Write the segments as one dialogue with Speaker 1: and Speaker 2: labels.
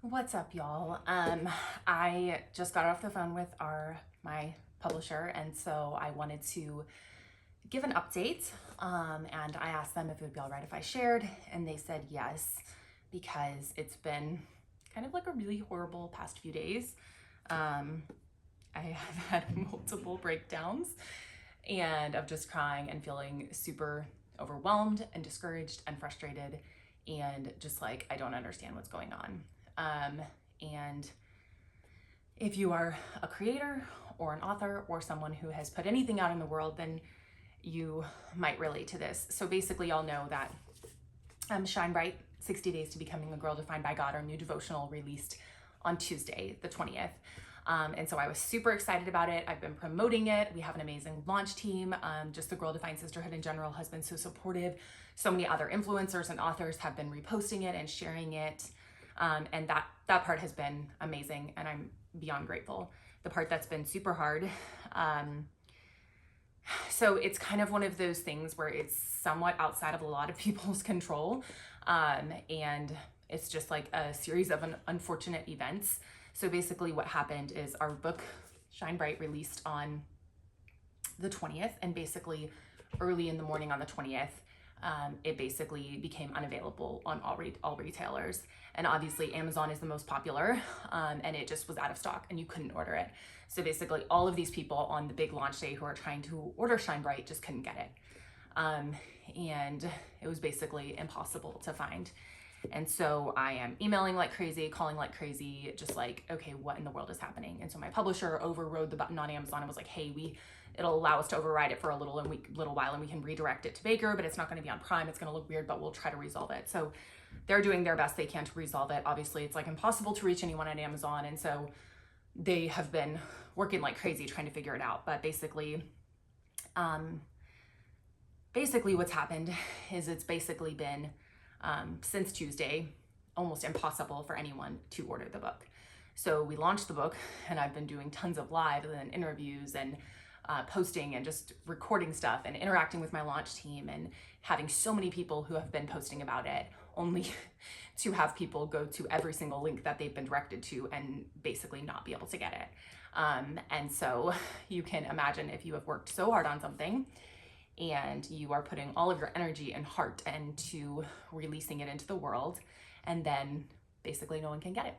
Speaker 1: What's up, y'all? I just got off the phone with my publisher, and so I wanted to give an update. And I asked them if it would be all right if I shared, and they said yes, because it's been kind of like a really horrible past few days. I have had multiple breakdowns and of just crying and feeling super overwhelmed and discouraged and frustrated and just like I don't understand what's going on. And if you are a creator or an author or someone who has put anything out in the world, then you might relate to this. So basically, y'all know that Shine Bright 60 Days to Becoming a Girl Defined by God, our new devotional, released on Tuesday, the 20th. And so I was super excited about it. I've been promoting it. We have an amazing launch team. Just the Girl Defined Sisterhood in general has been so supportive. So many other influencers and authors have been reposting it and sharing it. And that part has been amazing, and I'm beyond grateful. The part that's been super hard, so it's kind of one of those things where it's somewhat outside of a lot of people's control, and it's just like a series of unfortunate events. So basically what happened is our book, Shine Bright, released on the 20th, and basically early in the morning on the 20th, it basically became unavailable on all retailers. And obviously Amazon is the most popular, and it just was out of stock and you couldn't order it. So basically all of these people on the big launch day who are trying to order Shine Bright just couldn't get it. And it was basically impossible to find. And so I am emailing like crazy, calling like crazy, just like, okay, what in the world is happening? And so my publisher overrode the button on Amazon and was like, hey, it'll allow us to override it for a little while and we can redirect it to Baker, but it's not going to be on Prime. It's going to look weird, but we'll try to resolve it. So they're doing their best they can to resolve it. Obviously, it's like impossible to reach anyone at Amazon. And so they have been working like crazy trying to figure it out. But basically what's happened is it's basically been since Tuesday, almost impossible for anyone to order the book. So we launched the book, and I've been doing tons of live and interviews and posting and just recording stuff and interacting with my launch team and having so many people who have been posting about it, only to have people go to every single link that they've been directed to and basically not be able to get it. And so you can imagine if you have worked so hard on something and you are putting all of your energy and heart into releasing it into the world, and then basically no one can get it.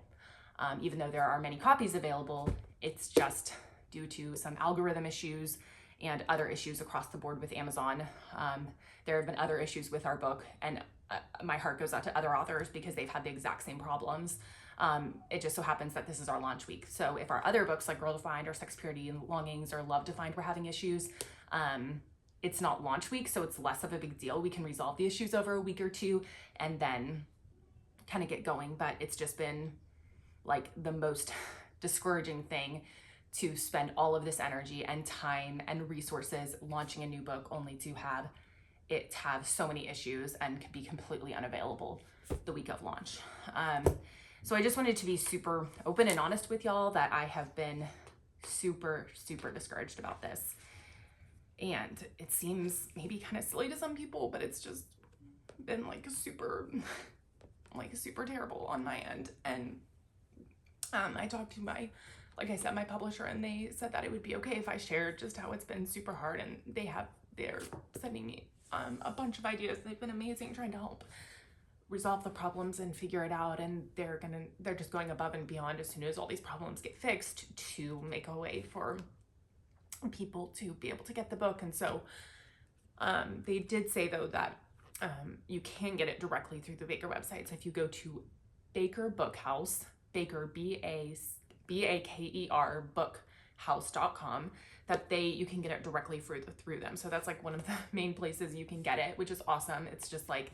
Speaker 1: Even though there are many copies available, it's just due to some algorithm issues and other issues across the board with Amazon. There have been other issues with our book, and my heart goes out to other authors because they've had the exact same problems. It just so happens that this is our launch week. So if our other books like Girl Defined or Sex, Purity and Longings or Love Defined were having issues, it's not launch week, so it's less of a big deal. We can resolve the issues over a week or two and then kind of get going. But it's just been like the most discouraging thing to spend all of this energy and time and resources launching a new book only to have it have so many issues and can be completely unavailable the week of launch. So I just wanted to be super open and honest with y'all that I have been super, super discouraged about this. And it seems maybe kind of silly to some people, but it's just been like super terrible on my end. And I talked to my publisher, and they said that it would be okay if I shared just how it's been super hard. And they're sending me a bunch of ideas. They've been amazing trying to help resolve the problems and figure it out. And they're just going above and beyond as soon as all these problems get fixed to make a way for people to be able to get the book. And so they did say though that you can get it directly through the Baker website. So if you go to Baker Bookhouse, Baker BAKER bookhouse.com, that you can get it directly through them. So that's like one of the main places you can get it, which is awesome. It's just like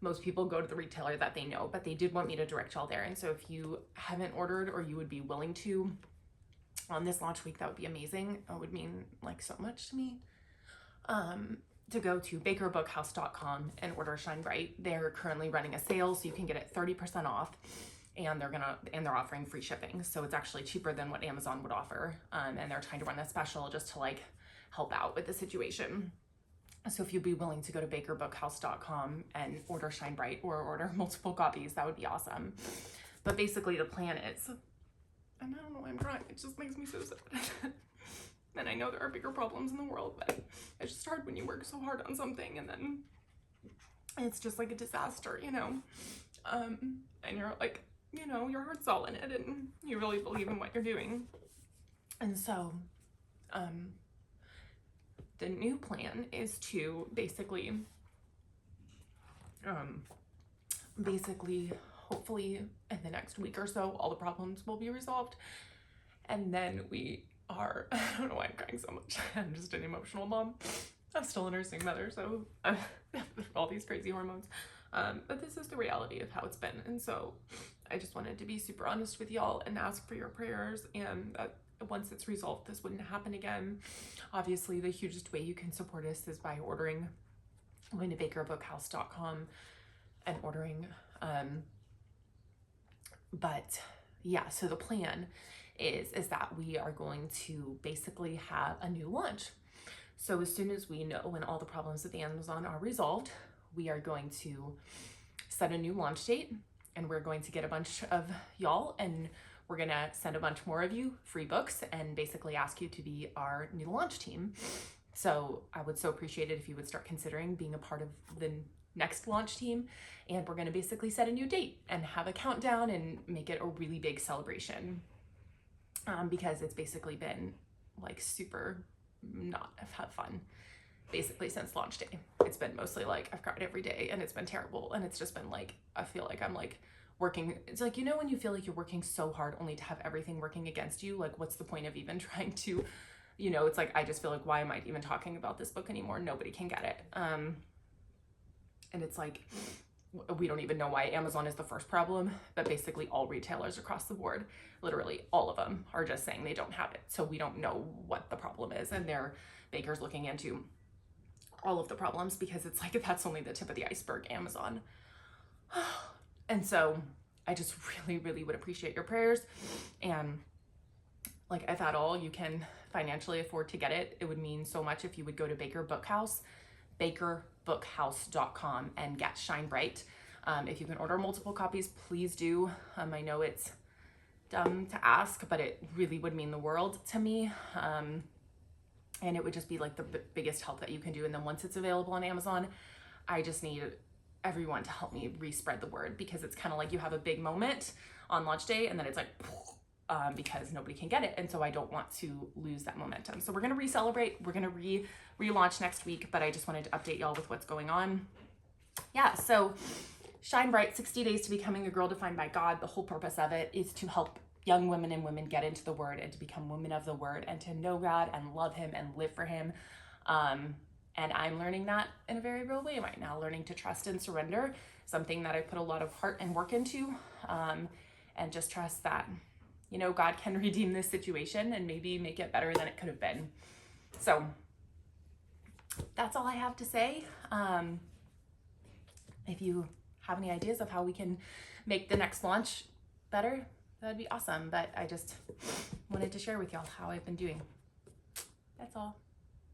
Speaker 1: most people go to the retailer that they know, but they did want me to direct y'all there. And so if you haven't ordered or you would be willing to on this launch week, that would be amazing. It would mean like so much to me. To go to bakerbookhouse.com and order Shine Bright. They're currently running a sale, so you can get it 30% off, and they're offering free shipping. So it's actually cheaper than what Amazon would offer. And they're trying to run a special just to like help out with the situation. So if you'd be willing to go to bakerbookhouse.com and order Shine Bright or order multiple copies, that would be awesome. But basically the plan is, and I don't know why I'm crying, it just makes me so sad. And I know there are bigger problems in the world, but it's just hard when you work so hard on something and then it's just like a disaster, you know? And you're like, you know, your heart's all in it and you really believe in what you're doing. And so, the new plan is to basically, hopefully in the next week or so, all the problems will be resolved. And then we are, I don't know why I'm crying so much. I'm just an emotional mom. I'm still a nursing mother, so all these crazy hormones. But this is the reality of how it's been. And so I just wanted to be super honest with y'all and ask for your prayers, and that once it's resolved, this wouldn't happen again. Obviously, the hugest way you can support us is by going to bakerbookhouse.com and ordering. But yeah, so the plan is that we are going to basically have a new launch. So as soon as we know when all the problems with Amazon are resolved, we are going to set a new launch date, and we're going to get a bunch of y'all, and we're gonna send a bunch more of you free books and basically ask you to be our new launch team. So I would so appreciate it if you would start considering being a part of the next launch team. And we're gonna basically set a new date and have a countdown and make it a really big celebration. Because it's basically been like super not have fun basically since launch day. It's been mostly like I've cried every day and it's been terrible, and it's just been like I feel like I'm like working. It's like, you know, when you feel like you're working so hard only to have everything working against you, like what's the point of even trying to, you know, it's like I just feel like, why am I even talking about this book anymore? Nobody can get it. And it's like we don't even know why Amazon is the first problem, but basically all retailers across the board, literally all of them, are just saying they don't have it. So we don't know what the problem is, and Baker's looking into all of the problems because it's like that's only the tip of the iceberg, Amazon. And so I just really, really would appreciate your prayers. And like, if at all you can financially afford to get it, it would mean so much if you would go to bakerbookhouse.com and get Shine Bright. If you can order multiple copies, please do. I know it's dumb to ask, but it really would mean the world to me. And it would just be like the biggest help that you can do. And then once it's available on Amazon, I just need everyone to help me respread the word, because it's kind of like you have a big moment on launch day and then it's like, because nobody can get it. And so I don't want to lose that momentum. So we're going to re-celebrate. We're going to relaunch next week, but I just wanted to update y'all with what's going on. Yeah. So Shine Bright, 60 Days to Becoming a Girl Defined by God. The whole purpose of it is to help young women and women get into the word and to become women of the word and to know God and love him and live for him. And I'm learning that in a very real way right now, learning to trust and surrender, something that I put a lot of heart and work into, and just trust that, you know, God can redeem this situation and maybe make it better than it could have been. So that's all I have to say. If you have any ideas of how we can make the next launch better, that'd be awesome. But I just wanted to share with y'all how I've been doing. That's all.